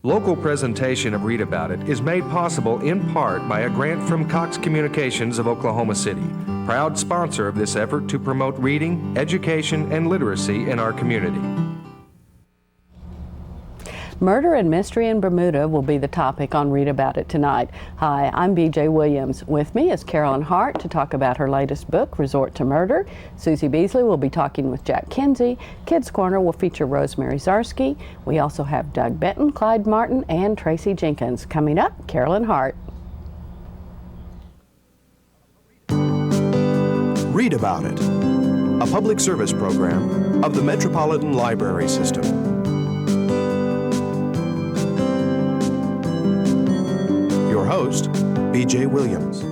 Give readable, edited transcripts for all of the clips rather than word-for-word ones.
Local presentation of Read About It is made possible in part by a grant from Cox Communications of Oklahoma City, proud sponsor of this effort to promote reading, education, and literacy in our community. Murder and mystery in Bermuda will be the topic on Read About It tonight. Hi, I'm B.J. Williams. With me is Carolyn Hart to talk about her latest book, Resort to Murder. Susie Beasley will be talking with Jack Kinsey. Kids Corner will feature Rosemary Zarsky. We also have Doug Benton, Clyde Martin, and Tracy Jenkins. Coming up, Carolyn Hart. Read About It, a public service program of the Metropolitan Library System. Your host, B.J. Williams.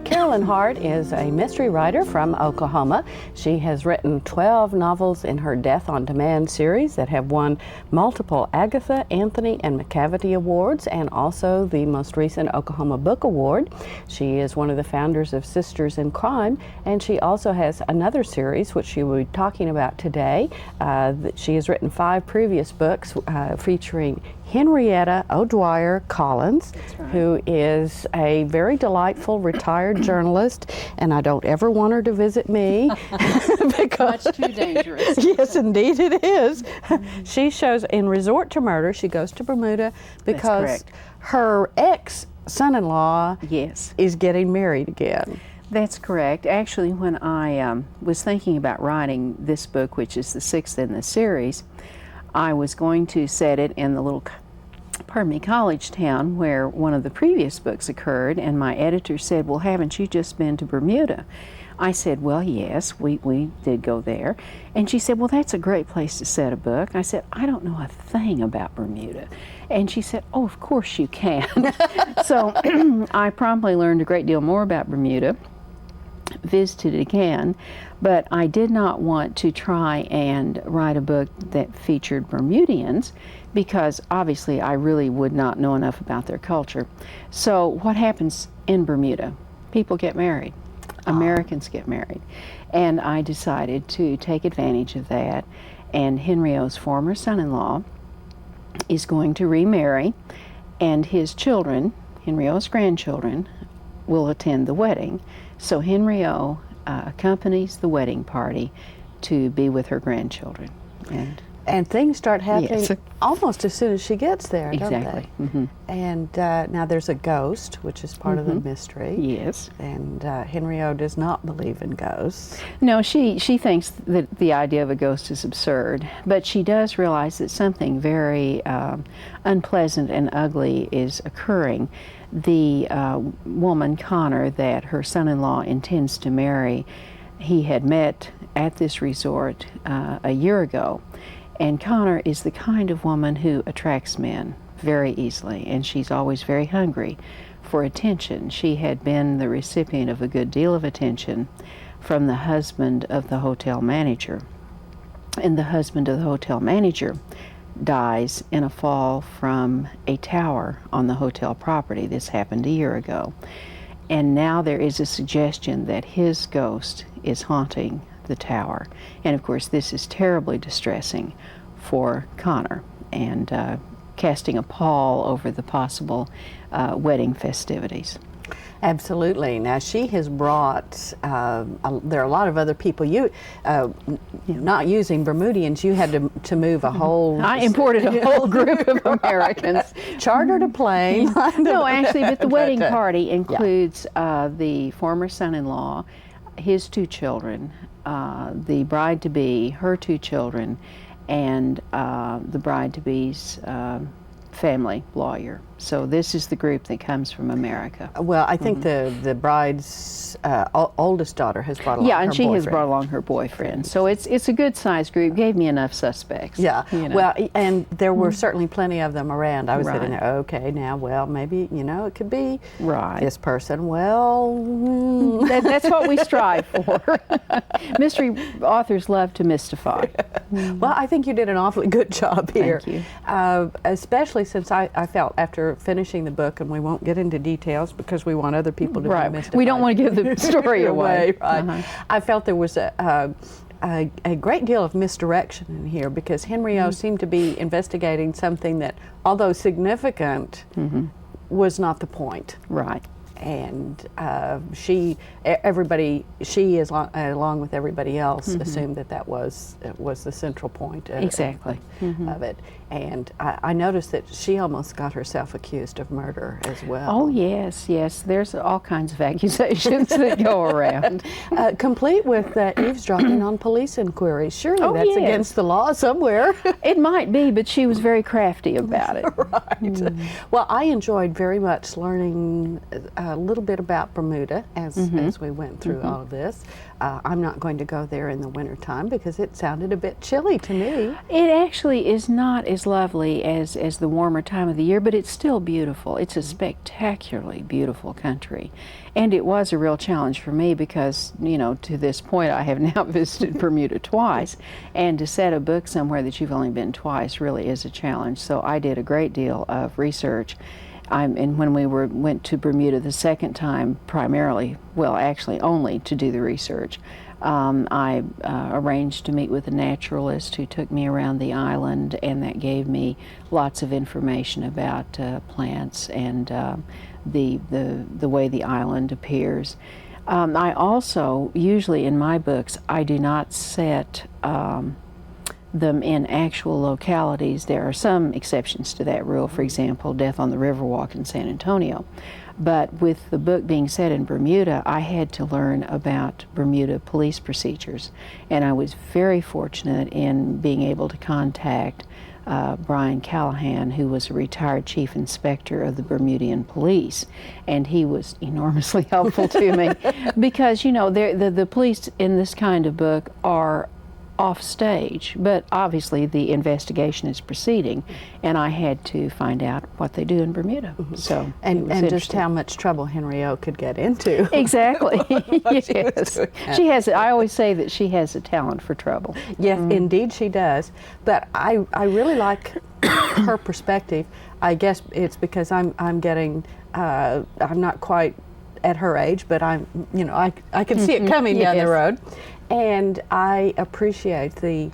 Carolyn Hart is a mystery writer from Oklahoma. She has written 12 novels in her Death on Demand series that have won multiple Agatha, Anthony, and McCavity Awards, and also the most recent Oklahoma Book Award. She is one of the founders of Sisters in Crime, and she also has another series, which she will be talking about today. She has written 5 previous books featuring Henrietta O'Dwyer Collins, who is a very delightful retired journalist, and I don't ever want her to visit me. Because much too dangerous. Yes, indeed it is. She shows in Resort to Murder, she goes to Bermuda because her ex-son-in-law is getting married again. That's correct. Actually, when I was thinking about writing this book, which is the 6th in the series, I was going to set it in the little, college town where one of the previous books occurred, and my editor said, well, haven't you just been to Bermuda? I said, well, yes, we did go there. And she said, well, that's a great place to set a book. I said, I don't know a thing about Bermuda. And she said, oh, of course you can. So I promptly learned a great deal more about Bermuda, visited it again, but I did not want to try and write a book that featured Bermudians because obviously I really would not know enough about their culture. So what happens in Bermuda? People get married. Americans get married. And I decided to take advantage of that, and Henry O's former son-in-law is going to remarry, and his children, Henry O's grandchildren, will attend the wedding. So Henry O accompanies the wedding party to be with her grandchildren. And things start happening almost as soon as she gets there, don't they? Exactly. Mm-hmm. And now there's a ghost, which is part of the mystery. Yes. And Henry O does not believe in ghosts. No, she thinks that the idea of a ghost is absurd, but she does realize that something very unpleasant and ugly is occurring. The woman, Connor, that her son-in-law intends to marry, he had met at this resort a year ago. And Connor is the kind of woman who attracts men very easily, and she's always very hungry for attention. She had been the recipient of a good deal of attention from the husband of the hotel manager. And the husband of the hotel manager dies in a fall from a tower on the hotel property. This happened a year ago. And now there is a suggestion that his ghost is haunting the tower. And of course this is terribly distressing for Connor and casting a pall over the possible wedding festivities. Absolutely. Now she has brought, there are a lot of other people, not using Bermudians, you had to move a whole... I imported a whole group of Americans. Chartered a plane. No, actually, but the wedding party includes the former son-in-law, his 2 children, the bride-to-be, her 2 children, and the bride-to-be's family lawyer. So this is the group that comes from America. Well, I think the bride's oldest daughter has brought along her boyfriend. Yeah, and she has brought along her boyfriend. So it's a good-sized group. Gave me enough suspects. Yeah. You know. Well, and there were certainly plenty of them around. I was sitting there, okay, now, well, maybe, it could be this person. Well, that's what we strive for. Mystery authors love to mystify. Well, I think you did an awfully good job here. Thank you. Especially since I felt after finishing the book, and we won't get into details because we want other people to be mystified. We don't want to give the story away. Right. I felt there was a great deal of misdirection in here, because Henry O seemed to be investigating something that, although significant, was not the point. Right. And she, along with everybody else, assumed that was the central point Exactly. of it. And I noticed that she almost got herself accused of murder as well. Oh, yes, yes. There's all kinds of accusations that go around. Complete with eavesdropping on police inquiries. Surely Oh, that's yes. against the law somewhere. It might be, but she was very crafty about it. Right. Well, I enjoyed very much learning a little bit about Bermuda as we went through all of this. I'm not going to go there in the wintertime because it sounded a bit chilly to me. It actually is not as lovely as the warmer time of the year, but it's still beautiful. It's a spectacularly beautiful country. And it was a real challenge for me because, you know, to this point I have now visited Bermuda twice, and to set a book somewhere that you've only been twice really is a challenge. So I did a great deal of research. And when we went to Bermuda the second time, primarily, well, actually only to do the research, I arranged to meet with a naturalist who took me around the island, and that gave me lots of information about plants and the way the island appears. I also, usually in my books, I do not set them in actual localities. There are some exceptions to that rule, for example, Death on the Riverwalk in San Antonio. But with the book being set in Bermuda, I had to learn about Bermuda police procedures. And I was very fortunate in being able to contact Brian Callahan, who was a retired chief inspector of the Bermudian police. And he was enormously helpful to me because, you know, the police in this kind of book are off stage, but obviously the investigation is proceeding, and I had to find out what they do in Bermuda. So it And was just interesting. how much trouble Henry O could get into. Exactly. was Yes. doing. She has. I always say that she has a talent for trouble. Yes, indeed she does. But I really like her perspective. I guess it's because I'm getting, I'm not quite at her age, but I can see it coming down the Yes. road. And I appreciate the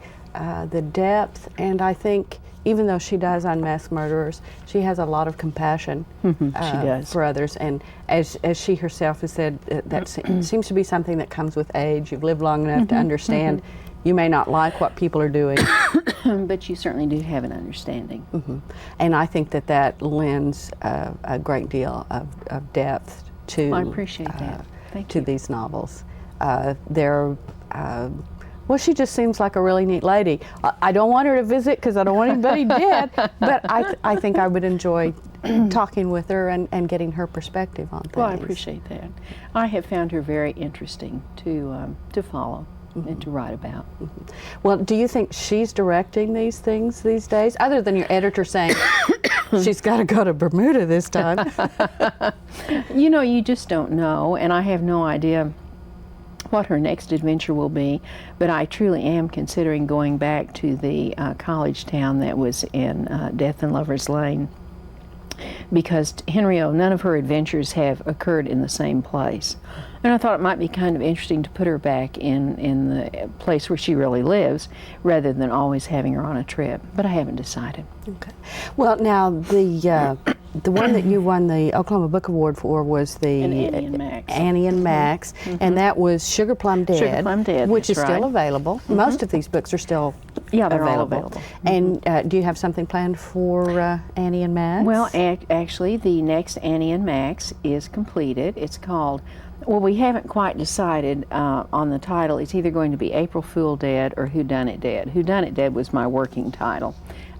depth, and I think even though she does unmask murderers, she has a lot of compassion does. for others. And as she herself has said, that seems to be something that comes with age. You've lived long enough to understand. You may not like what people are doing, But you certainly do have an understanding. and I think that lends a great deal of depth to I appreciate that. Thank to you. these novels. Well, she just seems like a really neat lady. I don't want her to visit because I don't want anybody dead, but I think I would enjoy talking with her and getting her perspective on things. Well, I appreciate that. I have found her very interesting to follow and to write about. Well, do you think she's directing these things these days, other than your editor saying she's got to go to Bermuda this time? You know, you just don't know, and I have no idea what her next adventure will be, but I truly am considering going back to the college town that was in Death and Lover's Lane, because Henry O, none of her adventures have occurred in the same place. And I thought it might be kind of interesting to put her back in the place where she really lives, rather than always having her on a trip. But I haven't decided. Okay. Well, now the one that you won the Oklahoma Book Award for was the And Annie and Max. Annie and Max, and that was Sugar Plum Dead, Sugar Plum Dead, which is that's still right. available. Most of these books are still Yeah, they're all available. available. And do you have something planned for Annie and Max? Well, actually, the next Annie and Max is completed. It's called, well, we haven't quite decided on the title. It's either going to be April Fool Dead or Whodunit Dead. Whodunit Dead was my working title.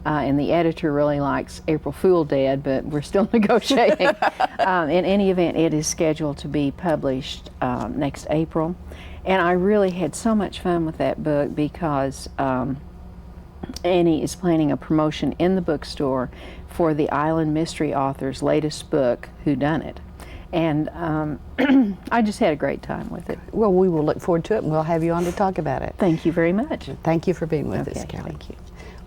And the editor really likes April Fool Dead, but we're still negotiating. In any event, it is scheduled to be published next April. And I really had so much fun with that book because Annie is planning a promotion in the bookstore for the Island Mystery author's latest book, Whodunit. And I just had a great time with it. Well, we will look forward to it, and we'll have you on to talk about it. Thank you very much. Thank you for being with us, Okay, Carolyn. thank you.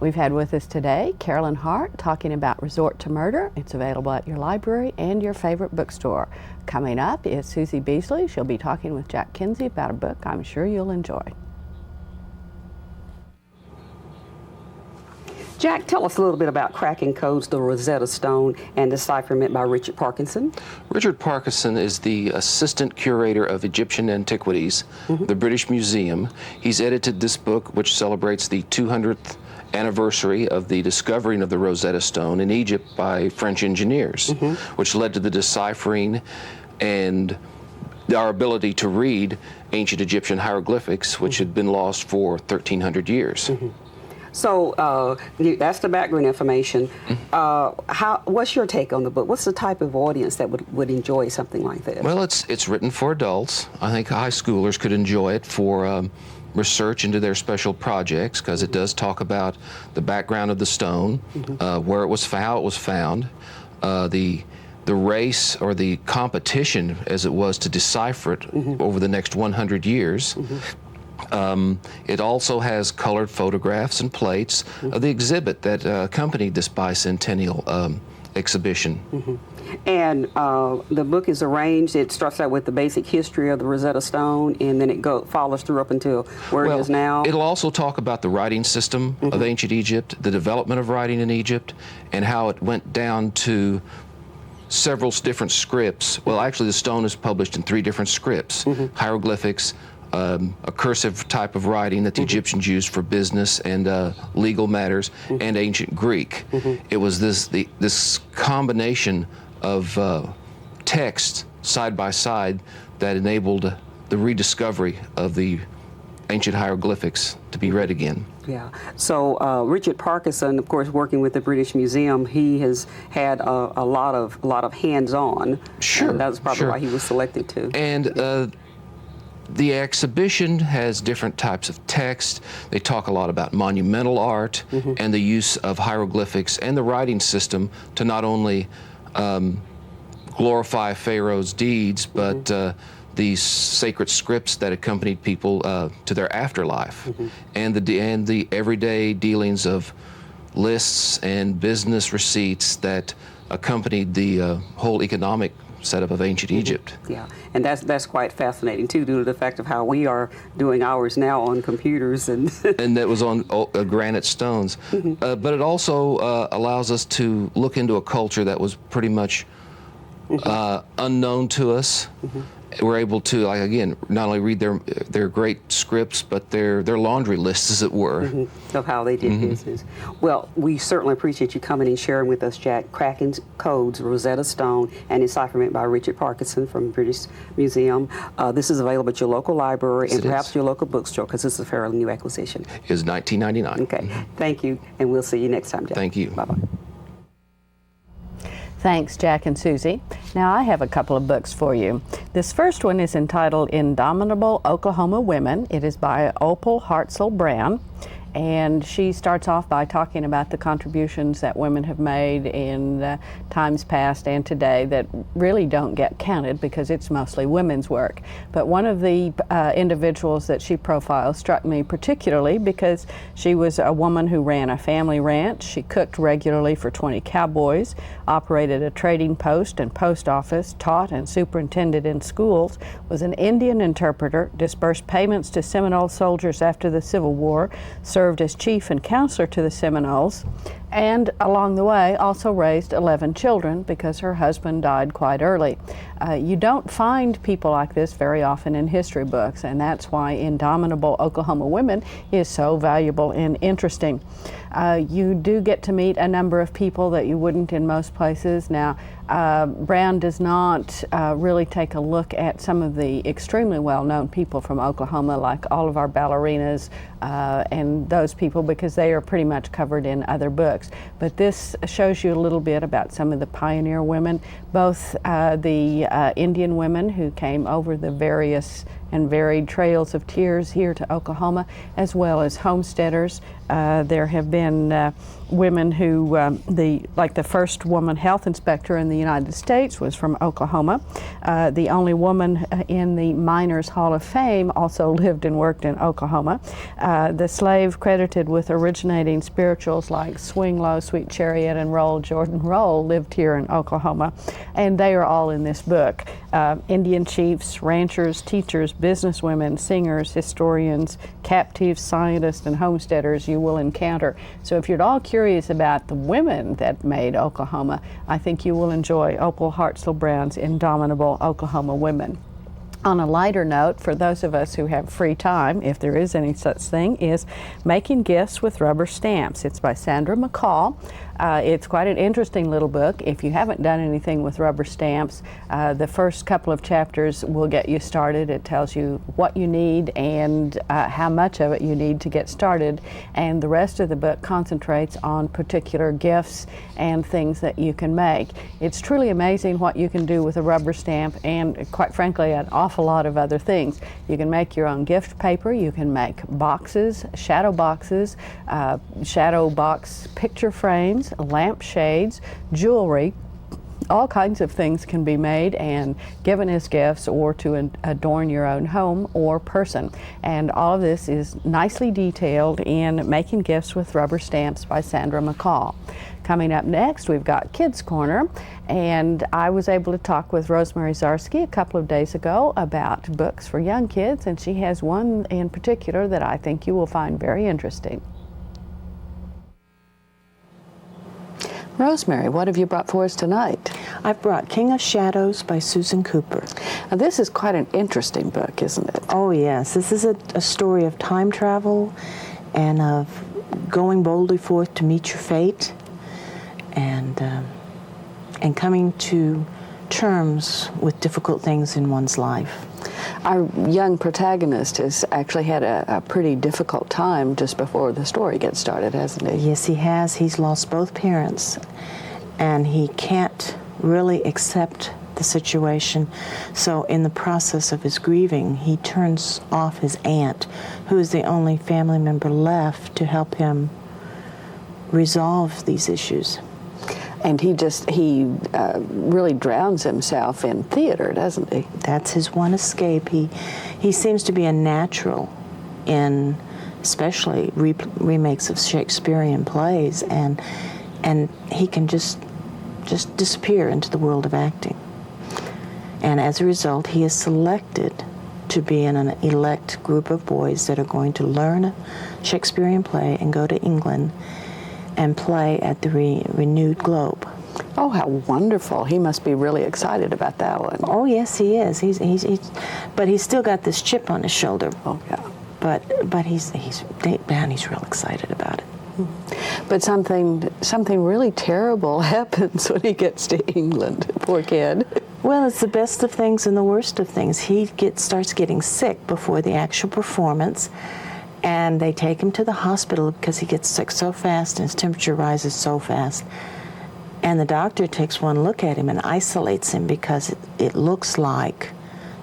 We've had with us today Carolyn Hart talking about Resort to Murder. It's available at your library and your favorite bookstore. Coming up is Susie Beasley. She'll be talking with Jack Kinsey about a book I'm sure you'll enjoy. Jack, tell us a little bit about Cracking Codes, the Rosetta Stone, and Decipherment by Richard Parkinson. Richard Parkinson is the assistant curator of Egyptian antiquities, the British Museum. He's edited this book, which celebrates the 200th anniversary of the discovering of the Rosetta Stone in Egypt by French engineers, which led to the deciphering and our ability to read ancient Egyptian hieroglyphics, which had been lost for 1,300 years. So that's the background information. What's your take on the book? What's the type of audience that would enjoy something like this? Well, it's written for adults. I think high schoolers could enjoy it for research into their special projects, because it does talk about the background of the stone, where it was, how it was found, the race or the competition as it was to decipher it over the next 100 years. It also has colored photographs and plates of the exhibit that accompanied this bicentennial exhibition. And the book is arranged. It starts out with the basic history of the Rosetta Stone, and then it follows through up until where it is now. It'll also talk about the writing system of ancient Egypt, the development of writing in Egypt, and how it went down to several different scripts. Well, actually, the stone is published in 3 different scripts: hieroglyphics, a cursive type of writing that the Egyptians used for business and legal matters, and ancient Greek. It was this combination of text side by side that enabled the rediscovery of the ancient hieroglyphics to be read again. Yeah. So Richard Parkinson, of course, working with the British Museum, he has had a lot of hands-on. Sure. And that's probably why he was selected too. And the exhibition has different types of text. They talk a lot about monumental art and the use of hieroglyphics and the writing system to not only glorify Pharaoh's deeds, but these sacred scripts that accompanied people to their afterlife, and the everyday dealings of lists and business receipts that accompanied the whole economic setup of ancient Egypt. Yeah, and that's quite fascinating too, due to the fact of how we are doing ours now on computers and and that was on granite stones. But it also allows us to look into a culture that was pretty much unknown to us. We're able to, like, again, not only read their great scripts, but their laundry lists, as it were. Of how they did business. Well, we certainly appreciate you coming and sharing with us, Jack. Cracking Codes, Rosetta Stone, and Decipherment by Richard Parkinson from the British Museum. This is available at your local library and perhaps your local bookstore, because this is a fairly new acquisition. It was $19.99. Okay. Thank you, and we'll see you next time, Jack. Thank you. Bye-bye. Thanks, Jack and Susie. Now I have a couple of books for you. This first one is entitled Indomitable Oklahoma Women. It is by Opal Hartzell Brown. And she starts off by talking about the contributions that women have made in times past and today that really don't get counted because it's mostly women's work. But one of the individuals that she profiles struck me particularly because she was a woman who ran a family ranch. She cooked regularly for 20 cowboys, operated a trading post and post office, taught and superintended in schools, was an Indian interpreter, dispersed payments to Seminole soldiers after the Civil War, served as chief and counselor to the Seminoles, and along the way also raised 11 children because her husband died quite early. You don't find people like this very often in history books, and that's why Indomitable Oklahoma Women is so valuable and interesting. You do get to meet a number of people that you wouldn't in most places. Now, Brown does not really take a look at some of the extremely well-known people from Oklahoma, like all of our ballerinas and those people, because they are pretty much covered in other books. But this shows you a little bit about some of the pioneer women, both the Indian women who came over the various and varied trails of tears here to Oklahoma, as well as homesteaders. There have been women who, like the first woman health inspector in the United States was from Oklahoma. The only woman in the Miners Hall of Fame also lived and worked in Oklahoma. The slave credited with originating spirituals like Swing Low, Sweet Chariot, and Roll, Jordan Roll lived here in Oklahoma, and they are all in this book. Indian chiefs, ranchers, teachers, businesswomen, singers, historians, captives, scientists, and homesteaders you will encounter. So if you're at all curious about the women that made Oklahoma, I think you will enjoy Opal Hartzell Brown's Indomitable Oklahoma Women. On a lighter note, for those of us who have free time, if there is any such thing, is Making Gifts with Rubber Stamps. It's by Sandra McCall. It's quite an interesting little book. If you haven't done anything with rubber stamps, the first couple of chapters will get you started. It tells you what you need and how much of it you need to get started, and the rest of the book concentrates on particular gifts and things that you can make. It's truly amazing what you can do with a rubber stamp, and quite frankly an awful lot of other things. You can make your own gift paper, you can make boxes, shadow box picture frames, lampshades, jewelry. All kinds of things can be made and given as gifts or to adorn your own home or person. And all of this is nicely detailed in Making Gifts with Rubber Stamps by Sandra McCall. Coming up next, we've got Kids Corner, and I was able to talk with Rosemary Zarsky a couple of days ago about books for young kids, and she has one in particular that I think you will find very interesting. Rosemary, what have you brought for us tonight? I've brought King of Shadows by Susan Cooper. Now, this is quite an interesting book, isn't it? Oh yes, this is a story of time travel and of going boldly forth to meet your fate and coming to terms with difficult things in one's life. Our young protagonist has actually had a pretty difficult time just before the story gets started, hasn't he? Yes, he has. He's lost both parents, and he can't really accept the situation. So in the process of his grieving, he turns off his aunt, who is the only family member left to help him resolve these issues. And he really drowns himself in theater, doesn't he? That's his one escape. He seems to be a natural in especially remakes of Shakespearean plays, and he can just disappear into the world of acting. And as a result, he is selected to be in an elect group of boys that are going to learn a Shakespearean play and go to England and play at the Renewed Globe. Oh, how wonderful. He must be really excited about that one. Oh, yes, he is. But he's still got this chip on his shoulder. Oh, yeah. But he's real excited about it. But something really terrible happens when he gets to England. Poor kid. Well, it's the best of things and the worst of things. He starts getting sick before the actual performance, and they take him to the hospital because he gets sick so fast and his temperature rises so fast. And the doctor takes one look at him and isolates him because it looks like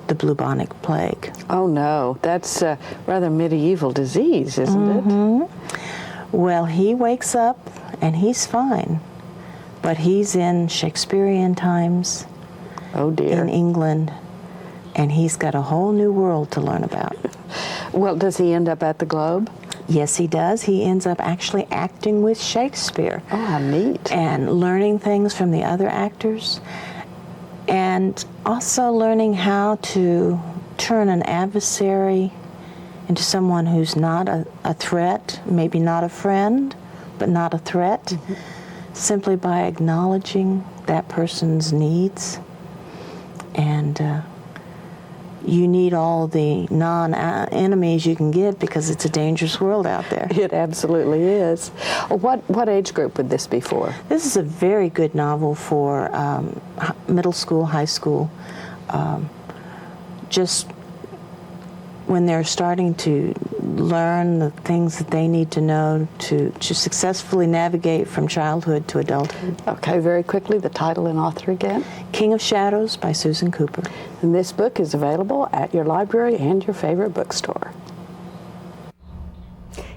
the bubonic plague. Oh no, that's a rather medieval disease, isn't it? Well, he wakes up and he's fine, but he's in Shakespearean times. Oh dear. In England, and he's got a whole new world to learn about. Well, does he end up at the Globe? Yes, he does. He ends up actually acting with Shakespeare. Oh, how neat. And learning things from the other actors, and also learning how to turn an adversary into someone who's not a threat, maybe not a friend, but not a threat, simply by acknowledging that person's needs. And you need all the non-enemies you can get because it's a dangerous world out there. It absolutely is. What age group would this be for? This is a very good novel for middle school, high school, just when they're starting to learn the things that they need to know to successfully navigate from childhood to adulthood. Okay, very quickly, the title and author again? King of Shadows by Susan Cooper. And this book is available at your library and your favorite bookstore.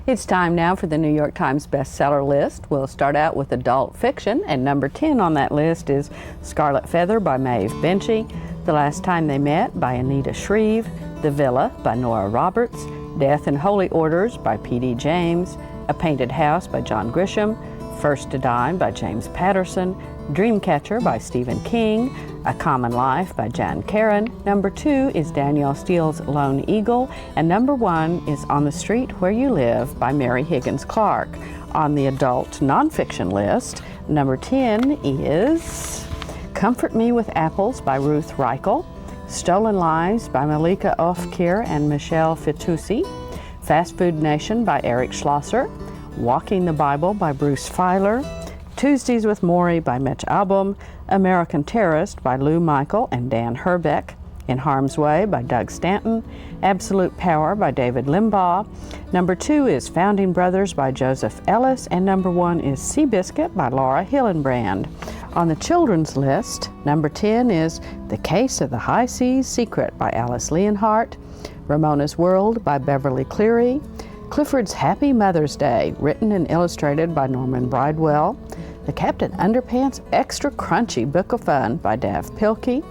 It's time now for the New York Times bestseller list. We'll start out with adult fiction, and number 10 on that list is Scarlet Feather by Maeve Binchy, The Last Time They Met by Anita Shreve, The Villa by Nora Roberts, Death and Holy Orders by P.D. James, A Painted House by John Grisham, First to Dine by James Patterson, Dreamcatcher by Stephen King, A Common Life by Jan Karon. Number 2 is Danielle Steele's Lone Eagle. And number 1 is On the Street Where You Live by Mary Higgins Clark. On the adult nonfiction list, number 10 is Comfort Me with Apples by Ruth Reichel. Stolen Lives by Malika Ofkir and Michelle Fitoussi. Fast Food Nation by Eric Schlosser. Walking the Bible by Bruce Feiler. Tuesdays with Maury by Mitch Albom. American Terrorist by Lou Michael and Dan Herbeck. In Harm's Way by Doug Stanton. Absolute Power by David Limbaugh. Number 2 is Founding Brothers by Joseph Ellis. And number 1 is Seabiscuit by Laura Hillenbrand. On the children's list, number 10 is The Case of the High Seas Secret by Alice Leonhardt. Ramona's World by Beverly Cleary. Clifford's Happy Mother's Day, written and illustrated by Norman Bridewell. The Captain Underpants Extra Crunchy Book of Fun by Dav Pilkey.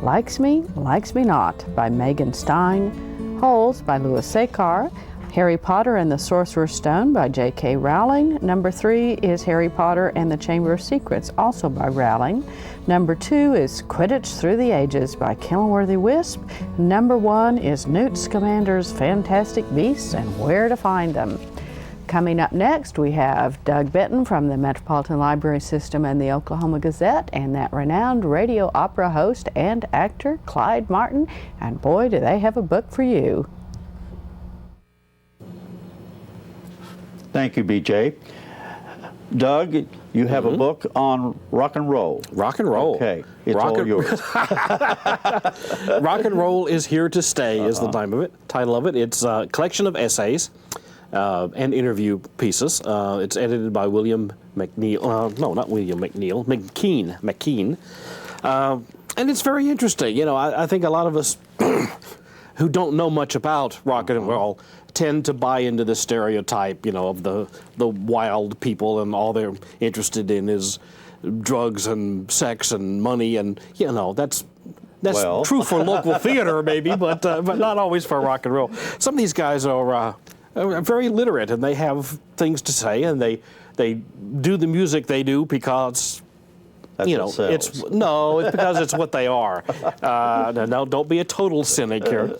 Likes Me, Likes Me Not by Megan Stein. Holes by Louis Sekar. Harry Potter and the Sorcerer's Stone by J.K. Rowling. Number 3 is Harry Potter and the Chamber of Secrets, also by Rowling. Number 2 is Quidditch Through the Ages by Kenilworthy Wisp. Number 1 is Newt Scamander's Fantastic Beasts and Where to Find Them. Coming up next, we have Doug Benton from the Metropolitan Library System and the Oklahoma Gazette, and that renowned radio opera host and actor, Clyde Martin. And boy, do they have a book for you. Thank you, BJ. Doug, you have a book on rock and roll. Rock and roll. Okay, it's all yours. Rock and roll is here to stay is the title of it. It's a collection of essays and interview pieces. It's edited by William McNeil. No, not William McNeil. McKean. And it's very interesting. You know, I think a lot of us who don't know much about rock and roll tend to buy into the stereotype, you know, of the wild people, and all they're interested in is drugs and sex and money, and you know that's true for local theater maybe, but not always for rock and roll. Some of these guys are very literate, and they have things to say, and they do the music they do because. That's you know, it's because it's what they are. No, don't be a total cynic here.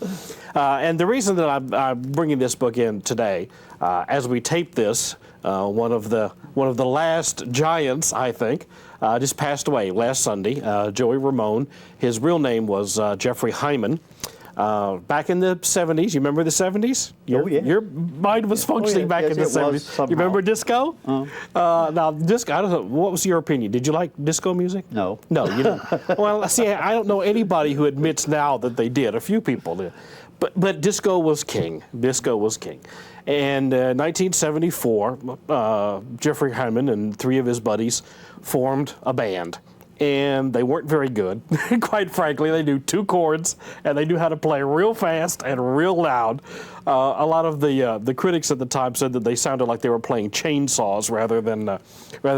And the reason that I'm bringing this book in today, as we tape this, one of the last giants, I think, just passed away last Sunday. Joey Ramone. His real name was Jeffrey Hyman. Back in the 70s, you remember the 70s? Your mind was functioning back in the 70s. You remember disco? Now, disco, I don't know, what was your opinion? Did you like disco music? No. No, you didn't. Well, see, I don't know anybody who admits now that they did. A few people did. But disco was king. Disco was king. And 1974, Jeffrey Hyman and 3 of his buddies formed a band. And they weren't very good, quite frankly. They knew 2 chords, and they knew how to play real fast and real loud. A lot of the critics at the time said that they sounded like they were playing chainsaws rather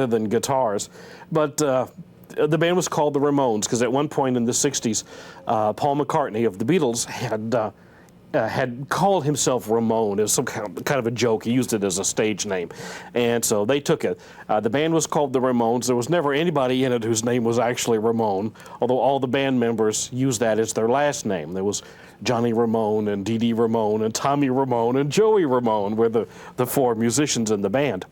than guitars. But the band was called the Ramones because at one point in the 60s, Paul McCartney of the Beatles had called himself Ramone as some kind of a joke. He used it as a stage name. And so they took it. The band was called the Ramones. There was never anybody in it whose name was actually Ramone, although all the band members used that as their last name. There was Johnny Ramone and Dee Dee Ramone and Tommy Ramone and Joey Ramone were the 4 musicians in the band.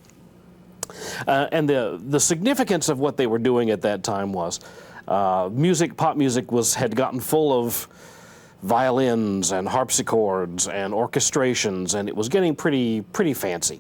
And the significance of what they were doing at that time was pop music had gotten full of violins and harpsichords and orchestrations, and it was getting pretty fancy.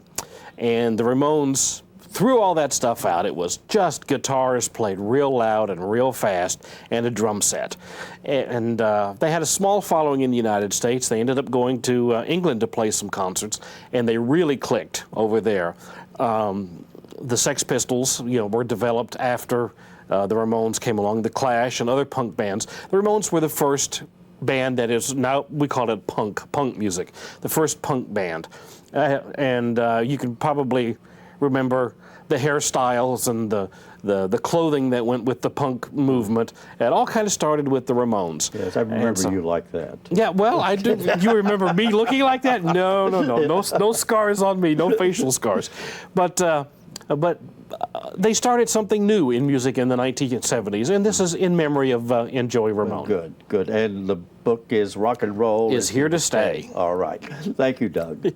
And the Ramones threw all that stuff out. It was just guitars played real loud and real fast and a drum set. And they had a small following in the United States. They ended up going to England to play some concerts, and they really clicked over there. The Sex Pistols, were developed after the Ramones came along, the Clash and other punk bands. The Ramones were the first band that is now, we call it punk music, the first punk band. And you can probably remember the hairstyles and the clothing that went with the punk movement. It all kind of started with the Ramones. Yes, I remember you like that. Yeah, well, I do. You remember me looking like that? No scars on me, no facial scars. But but they started something new in music in the 1970s, and this is in memory of Joey Ramone. Good, good. And the book is Rock and Roll Is Here to Stay. All right. Thank you, Doug.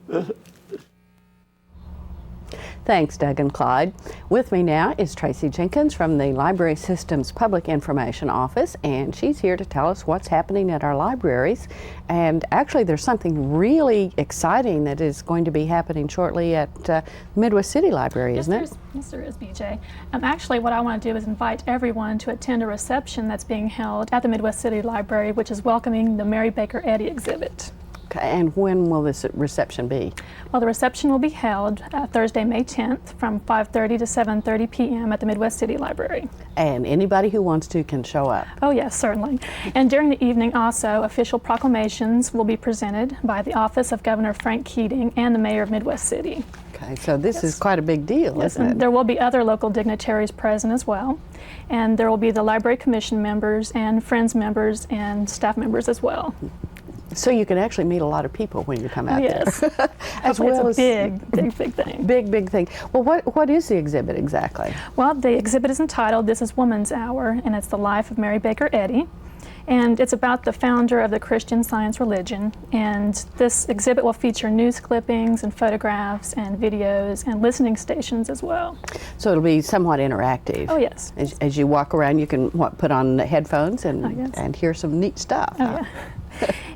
Thanks, Doug and Clyde. With me now is Tracy Jenkins from the Library System's Public Information Office, and she's here to tell us what's happening at our libraries. And actually, there's something really exciting that is going to be happening shortly at Midwest City Library, isn't it? Yes, there is, BJ. Actually, what I want to do is invite everyone to attend a reception that's being held at the Midwest City Library, which is welcoming the Mary Baker Eddy exhibit. Okay, and when will this reception be? Well, the reception will be held Thursday, May 10th from 5:30 to 7:30 p.m. at the Midwest City Library. And anybody who wants to can show up. Oh, yes, certainly. And during the evening also, official proclamations will be presented by the Office of Governor Frank Keating and the Mayor of Midwest City. Okay, so this is quite a big deal, Yes, isn't and it? there will be other local dignitaries present as well. And there will be the Library Commission members and Friends members and staff members as well. So you can actually meet a lot of people when you come out Yes. there. As well It's as a big thing. big thing. Well, what is the exhibit exactly? Well, the exhibit is entitled This is Woman's Hour, and it's the life of Mary Baker Eddy. And it's about the founder of the Christian Science religion. And this exhibit will feature news clippings and photographs and videos and listening stations as well. So it'll be somewhat interactive. Oh, yes. As you walk around, you can put on the headphones and, yes. and hear some neat stuff. Oh, yeah.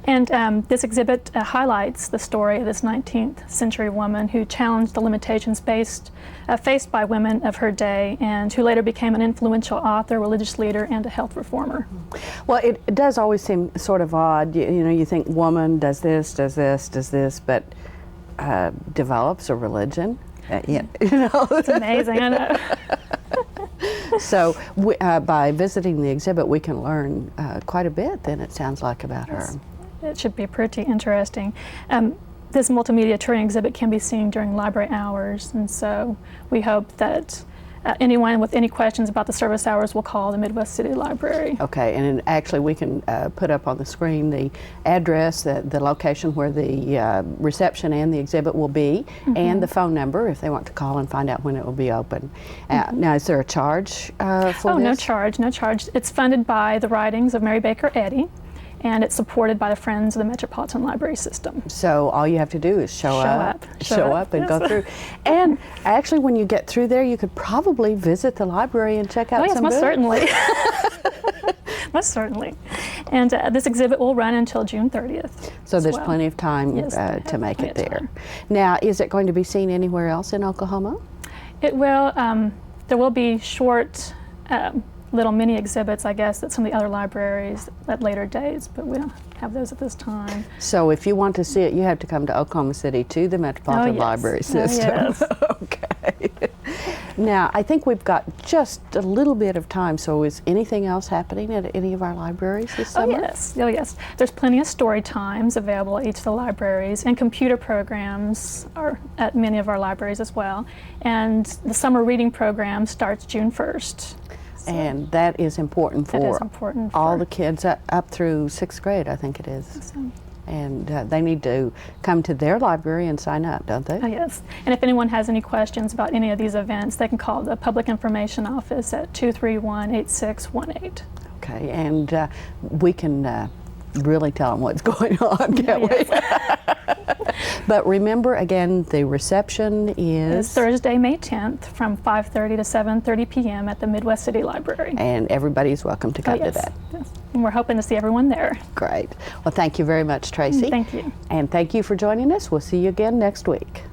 And this exhibit highlights the story of this 19th century woman who challenged the limitations faced by women of her day, and who later became an influential author, religious leader, and a health reformer. Well, it does always seem sort of odd. You know, you think woman does this, but develops a religion. You know, It's amazing, I know. So by visiting the exhibit, we can learn quite a bit, then it sounds like, about her. It should be pretty interesting. This multimedia touring exhibit can be seen during library hours, and so we hope that anyone with any questions about the service hours will call the Midwest City Library. Okay, and actually we can put up on the screen the address, the location where the reception and the exhibit will be, and the phone number if they want to call and find out when it will be open. Now, is there a charge for this? Oh, no charge. It's funded by the writings of Mary Baker Eddy, and it's supported by the Friends of the Metropolitan Library System. So all you have to do is show up and yes. go through. And actually, when you get through there, you could probably visit the library and check out Oh, yes, some most books. certainly. Most certainly. And this exhibit will run until June 30th. So as there's well. plenty of time Yes, to make plenty it of there. time. Now, is it going to be seen anywhere else in Oklahoma? It will. There will be short little mini exhibits, I guess, at some of the other libraries at later dates, but we don't have those at this time. So if you want to see it, you have to come to Oklahoma City to the Metropolitan yes. Library Oh, System. yes. Okay. Now, I think we've got just a little bit of time, so is anything else happening at any of our libraries this summer? Oh yes. There's plenty of story times available at each of the libraries, and computer programs are at many of our libraries as well. And the summer reading program starts June 1st. And that is important for, That is important all for- the kids up through 6th grade, I think it is. And they need to come to their library and sign up, don't they? Oh, yes. And if anyone has any questions about any of these events, they can call the Public Information Office at 231-8618. Okay, and we can really tell them what's going on, can't we? But remember, again, the reception is... It's Thursday, May 10th from 5:30 to 7:30 p.m. at the Midwest City Library. And everybody's welcome to come to that. Yes. And we're hoping to see everyone there. Great. Well, thank you very much, Tracy. Thank you. And thank you for joining us. We'll see you again next week.